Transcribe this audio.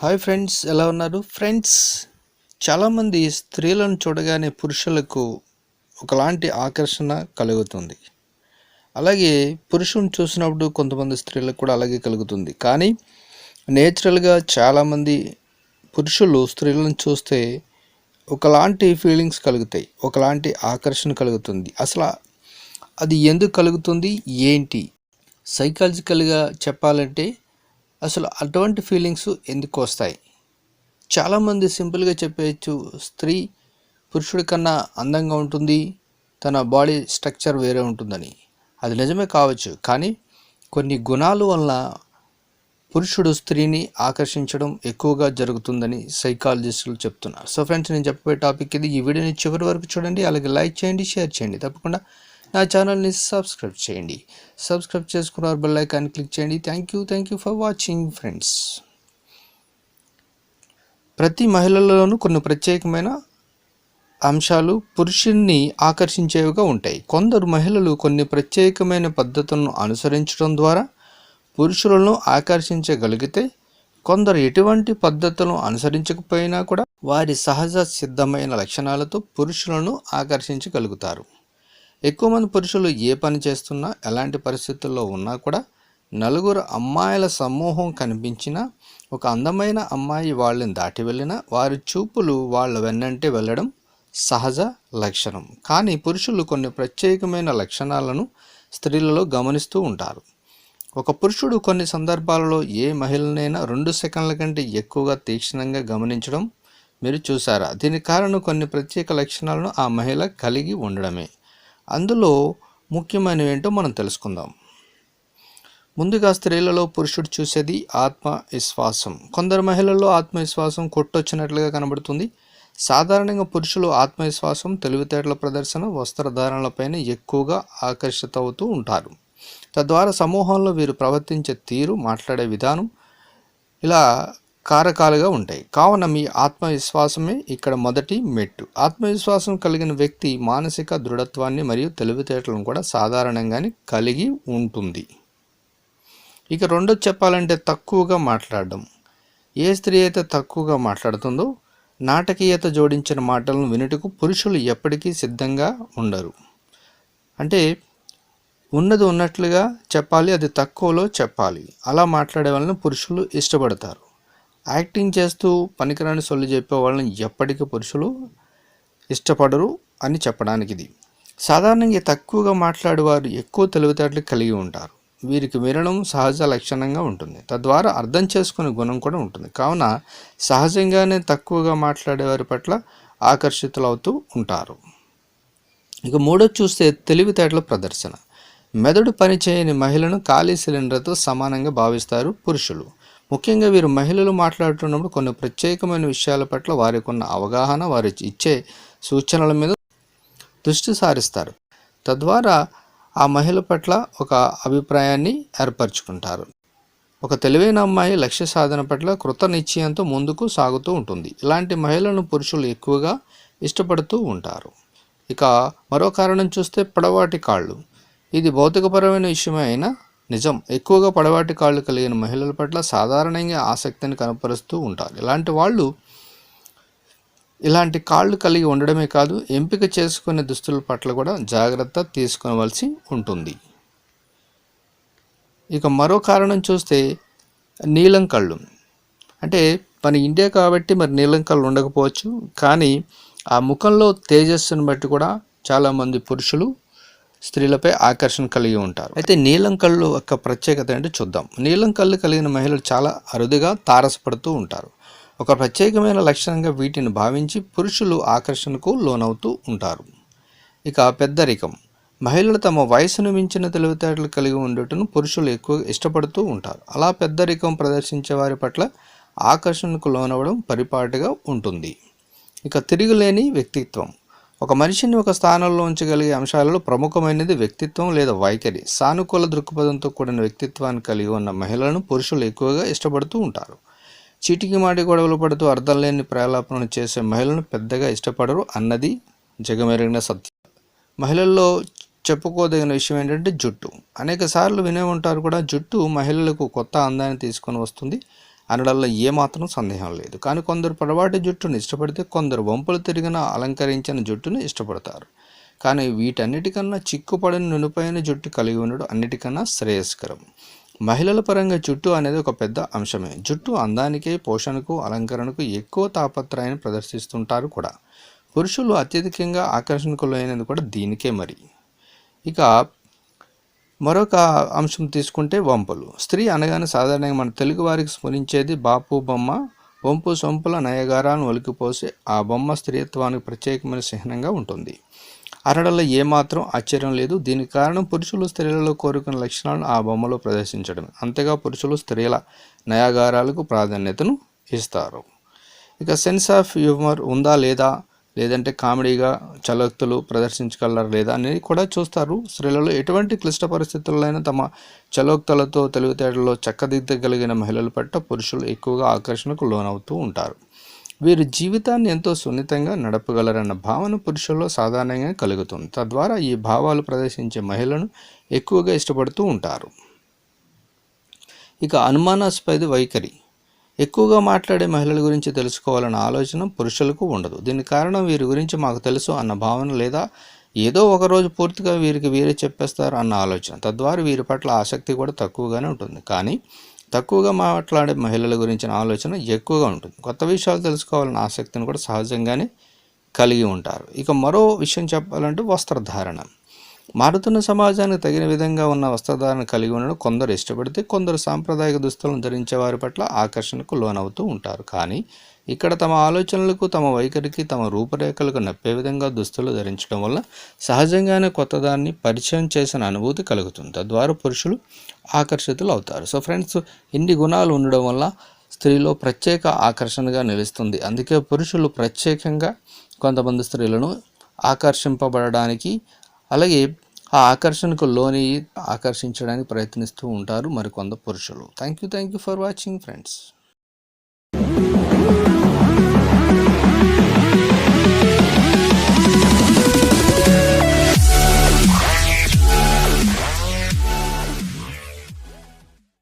Hi friends, ఎలా ఉన్నారు friends? చాలామంది స్త్రీలను చూడగానే పురుషులకు ఒకలాంటి ఆకర్షణ కలుగుతుంది. అలాగే పురుషుని చూసినప్పుడు కొంతమంది స్త్రీలకు కూడా అలాగే కలుగుతుంది. కానీ నేచురల్గా చాలామంది పురుషులు స్త్రీలను చూస్తే ఒకలాంటి ఫీలింగ్స్ కలుగుతాయి, ఒకలాంటి ఆకర్షణ కలుగుతుంది. అసలు అది ఎందుకు కలుగుతుంది, ఏంటి? సైకాలజికల్గా చెప్పాలంటే అసలు అటువంటి ఫీలింగ్స్ ఎందుకు వస్తాయి? చాలామంది సింపుల్గా చెప్పేయచ్చు, స్త్రీ పురుషుడి కన్నా అందంగా ఉంటుంది, తన బాడీ స్ట్రక్చర్ వేరే ఉంటుందని. అది నిజమే కావచ్చు, కానీ కొన్ని గుణాల వల్ల పురుషుడు స్త్రీని ఆకర్షించడం ఎక్కువగా జరుగుతుందని సైకాలజిస్టులు చెప్తున్నారు. సో ఫ్రెండ్స్, నేను చెప్పే టాపిక్ ఇది. ఈ వీడియోని చివరి వరకు చూడండి, అలాగే లైక్ చేయండి, షేర్ చేయండి. తప్పకుండా నా ఛానల్ని సబ్స్క్రైబ్ చేయండి. సబ్స్క్రైబ్ చేసుకున్నారు, బెల్ ఐకాన్ క్లిక్ చేయండి. Thank you for watching friends. ప్రతి మహిళలోనూ కొన్ని ప్రత్యేకమైన అంశాలు పురుషుణ్ణి ఆకర్షించేవిగా ఉంటాయి. కొందరు మహిళలు కొన్ని ప్రత్యేకమైన పద్ధతులను అనుసరించడం ద్వారా పురుషులను ఆకర్షించగలిగితే, కొందరు ఎటువంటి పద్ధతులను అనుసరించకపోయినా కూడా వారి సహజ సిద్ధమైన లక్షణాలతో పురుషులను ఆకర్షించగలుగుతారు. ఎక్కువ మంది పురుషులు ఏ పని చేస్తున్నా, ఎలాంటి పరిస్థితుల్లో ఉన్నా కూడా నలుగురు అమ్మాయిల సమూహం కనిపించినా, ఒక అందమైన అమ్మాయి వాళ్ళని దాటి వెళ్ళినా వారి చూపులు వాళ్ళ వెన్నంటే వెళ్ళడం సహజ లక్షణం. కానీ పురుషులు కొన్ని ప్రత్యేకమైన లక్షణాలను స్త్రీలలో గమనిస్తూ ఉంటారు. ఒక పురుషుడు కొన్ని సందర్భాలలో ఏ మహిళనైనా 2 సెకండ్ల కంటే ఎక్కువగా తీక్షణంగా గమనించడం మీరు చూసారా? దీనికి కారణం కొన్ని ప్రత్యేక లక్షణాలను ఆ మహిళ కలిగి ఉండడమే. అందులో ముఖ్యమైనవి ఏంటో మనం తెలుసుకుందాం. ముందుగా స్త్రీలలో పురుషుడు చూసేది ఆత్మవిశ్వాసం. కొందరు మహిళల్లో ఆత్మవిశ్వాసం కొట్టొచ్చినట్లుగా కనబడుతుంది. సాధారణంగా పురుషులు ఆత్మవిశ్వాసం, తెలివితేటల ప్రదర్శన, వస్త్రధారణలపైన ఎక్కువగా ఆకర్షితవుతూ ఉంటారు. తద్వారా సమూహంలో వీరు ప్రవర్తించే తీరు, మాట్లాడే విధానం ఇలా కారకాలుగా ఉంటాయి. కావున మీ ఆత్మవిశ్వాసమే ఇక్కడ మొదటి మెట్టు. ఆత్మవిశ్వాసం కలిగిన వ్యక్తి మానసిక దృఢత్వాన్ని మరియు తెలివితేటలను కూడా సాధారణంగానే కలిగి ఉంటుంది. ఇక రెండోది చెప్పాలంటే తక్కువగా మాట్లాడడం. ఏ స్త్రీ అయితే తక్కువగా మాట్లాడుతుందో నాటకీయత జోడించిన మాటలను వినుటకు పురుషులు ఎప్పటికీ సిద్ధంగా ఉండరు. అంటే ఉన్నది ఉన్నట్లుగా చెప్పాలి, అది తక్కువలో చెప్పాలి. అలా మాట్లాడే వాళ్ళని పురుషులు ఇష్టపడతారు. యాక్టింగ్ చేస్తూ పనికిరాని సొల్లు చెప్పే వాళ్ళని ఎప్పటికీ పురుషులు ఇష్టపడరు అని చెప్పడానికి ఇది. సాధారణంగా తక్కువగా మాట్లాడేవారు ఎక్కువ తెలివితేటలు కలిగి ఉంటారు. వీరికి వినడం సహజ లక్షణంగా ఉంటుంది. తద్వారా అర్థం చేసుకునే గుణం కూడా ఉంటుంది. కావున సహజంగానే తక్కువగా మాట్లాడేవారి పట్ల ఆకర్షితులవుతూ ఉంటారు. ఇక మూడోది చూస్తే తెలివితేటల ప్రదర్శన. మెదడు పనిచేయని మహిళను ఖాళీ సిలిండర్తో సమానంగా భావిస్తారు పురుషులు. ముఖ్యంగా వీరు మహిళలు మాట్లాడుతున్నప్పుడు కొన్ని ప్రత్యేకమైన విషయాల పట్ల వారికి ఉన్న అవగాహన, వారు ఇచ్చే సూచనల మీద దృష్టి సారిస్తారు. తద్వారా ఆ మహిళ పట్ల ఒక అభిప్రాయాన్ని ఏర్పరచుకుంటారు. ఒక తెలివైన అమ్మాయి లక్ష్య సాధన పట్ల కృత నిశ్చయంతో ముందుకు సాగుతూ ఉంటుంది. ఇలాంటి మహిళలను పురుషులు ఎక్కువగా ఇష్టపడుతూ ఉంటారు. ఇక మరో కారణం చూస్తే పొడవాటి కాళ్ళు. ఇది భౌతికపరమైన విషయమే అయినా నిజం. ఎక్కువగా పొడవాటి కాళ్ళు కలిగిన మహిళల పట్ల సాధారణంగా ఆసక్తిని కనపరుస్తూ ఉంటారు. ఇలాంటి వాళ్ళు ఇలాంటి కాళ్ళు కలిగి ఉండడమే కాదు, ఎంపిక చేసుకునే దుస్తుల పట్ల కూడా జాగ్రత్త తీసుకోవలసి ఉంటుంది. ఇక మరో కారణం చూస్తే నీలం కళ్ళు. అంటే మన ఇండియా కాబట్టి మరి నీలం కళ్ళు ఉండకపోవచ్చు, కానీ ఆ ముఖంలో తేజస్సును బట్టి కూడా చాలామంది పురుషులు స్త్రీలపై ఆకర్షణ కలిగి ఉంటారు. అయితే నీలం కళ్ళు యొక్క ప్రత్యేకత ఏంటో చూద్దాం. నీలం కళ్ళు కలిగిన మహిళలు చాలా అరుదుగా తారసపడుతూ ఉంటారు. ఒక ప్రత్యేకమైన లక్షణంగా వీటిని భావించి పురుషులు ఆకర్షణకు లోనవుతూ ఉంటారు. ఇక పెద్దరికం. మహిళలు తమ వయసును మించిన తెలివితేటలు కలిగి ఉండటం పురుషులు ఎక్కువ ఇష్టపడుతూ ఉంటారు. అలా పెద్దరికం ప్రదర్శించే వారి పట్ల ఆకర్షణకు లోనవడం పరిపాటిగా ఉంటుంది. ఇక తిరుగులేని వ్యక్తిత్వం. ఒక మనిషిని ఒక స్థానంలో ఉంచగలిగే అంశాలలో ప్రముఖమైనది వ్యక్తిత్వం లేదా వైఖరి. సానుకూల దృక్పథంతో కూడిన వ్యక్తిత్వాన్ని కలిగి ఉన్న మహిళలను పురుషులు ఎక్కువగా ఇష్టపడుతూ ఉంటారు. చీటికి మాటి గొడవలు పడుతూ అర్థం లేని ప్రలాపనలు చేసే మహిళలను పెద్దగా ఇష్టపడరు అన్నది జగమెరిగిన సత్యం. మహిళల్లో చెప్పుకోదగిన విషయం ఏంటంటే జుట్టు. అనేక సార్లు వినే ఉంటారు కూడా, జుట్టు మహిళలకు కొత్త అందాన్ని తీసుకొని వస్తుంది. అనడంలో ఏమాత్రం సందేహం లేదు. కానీ కొందరు పొడవాటి జుట్టును ఇష్టపడితే కొందరు వంపులు తిరిగిన అలంకరించిన జుట్టును ఇష్టపడతారు. కానీ వీటన్నిటికన్నా చిక్కుపడిన నునుపైన జుట్టు కలిగి ఉండడం అన్నిటికన్నా శ్రేయస్కరం. మహిళల పరంగా జుట్టు అనేది ఒక పెద్ద అంశమే. జుట్టు అందానికి, పోషణకు, అలంకరణకు ఎక్కువ తాపత్రయాన్ని ప్రదర్శిస్తుంటారు కూడా. పురుషులు అత్యధికంగా ఆకర్షణకులైనది కూడా దీనికే మరి. ఇక మరొక అంశం తీసుకుంటే వంపులు. స్త్రీ అనగానే సాధారణంగా మన తెలుగు వారికి స్మరించేది బాపు బొమ్మ. వంపు సొంపుల నయగారాలను ఒలికిపోసి ఆ బొమ్మ స్త్రీత్వానికి ప్రత్యేకమైన చిహ్నంగా ఉంటుంది. అనడంలో ఏమాత్రం ఆశ్చర్యం లేదు. దీనికి కారణం పురుషులు స్త్రీలలో కోరుకున్న లక్షణాలను ఆ బొమ్మలో ప్రదర్శించడం. అంతేగా పురుషులు స్త్రీల నయాగారాలకు ప్రాధాన్యతను ఇస్తారు. ఇక సెన్స్ ఆఫ్ హ్యూమర్ ఉందా లేదా, లేదంటే కామెడీగా చలోక్తులు ప్రదర్శించగలరా లేదా అనేది కూడా చూస్తారు. స్త్రీలలో ఎటువంటి క్లిష్ట పరిస్థితుల్లో తమ చలోక్తులతో తెలివితేటల్లో చక్కదిద్దగలిగిన మహిళల పట్ల పురుషులు ఎక్కువగా ఆకర్షణకు లోనవుతూ ఉంటారు. వీరు జీవితాన్ని ఎంతో సున్నితంగా నడపగలరన్న భావన పురుషుల్లో సాధారణంగా కలుగుతుంది. తద్వారా ఈ భావాలు ప్రదర్శించే మహిళలను ఎక్కువగా ఇష్టపడుతూ ఉంటారు. ఇక అనుమానాస్పద వైఖరి. ఎక్కువగా మాట్లాడే మహిళల గురించి తెలుసుకోవాలన్న ఆలోచన పురుషులకు ఉండదు. దీనికి కారణం వీరి గురించి మాకు తెలుసు అన్న భావన, లేదా ఏదో ఒకరోజు పూర్తిగా వీరే చెప్పేస్తారు అన్న ఆలోచన. తద్వారా వీరి పట్ల ఆసక్తి కూడా తక్కువగానే ఉంటుంది. కానీ తక్కువగా మాట్లాడే మహిళల గురించిన ఆలోచన ఎక్కువగా ఉంటుంది. కొత్త విషయాలు తెలుసుకోవాలన్న ఆసక్తిని కూడా సహజంగానే కలిగి ఉంటారు. ఇక మరో విషయం చెప్పాలంటే వస్త్రధారణ. మారుతున్న సమాజానికి తగిన విధంగా ఉన్న వస్త్రధారణ కలిగి ఉండడం కొందరు ఇష్టపడితే కొందరు సాంప్రదాయిక దుస్తులను ధరించే వారి పట్ల ఆకర్షణకు లోనవుతూ ఉంటారు. కానీ ఇక్కడ తమ ఆలోచనలకు, తమ వైఖరికి, తమ రూపురేఖలకు నప్పే విధంగా దుస్తులు ధరించడం వల్ల సహజంగానే కొత్తదాన్ని పరిచయం చేసిన అనుభూతి కలుగుతుంది. తద్వారా పురుషులు ఆకర్షితులు అవుతారు. సో ఫ్రెండ్స్, ఇన్ని గుణాలు ఉండడం వల్ల స్త్రీలో ప్రత్యేక ఆకర్షణగా నిలుస్తుంది. అందుకే పురుషులు ప్రత్యేకంగా కొంతమంది స్త్రీలను ఆకర్షింపబడడానికి, అలాగే ఆ ఆకర్షణకు లోని ఆకర్షించడానికి ప్రయత్నిస్తూ ఉంటారు మరికొంత పురుషులు. Thank you for watching friends.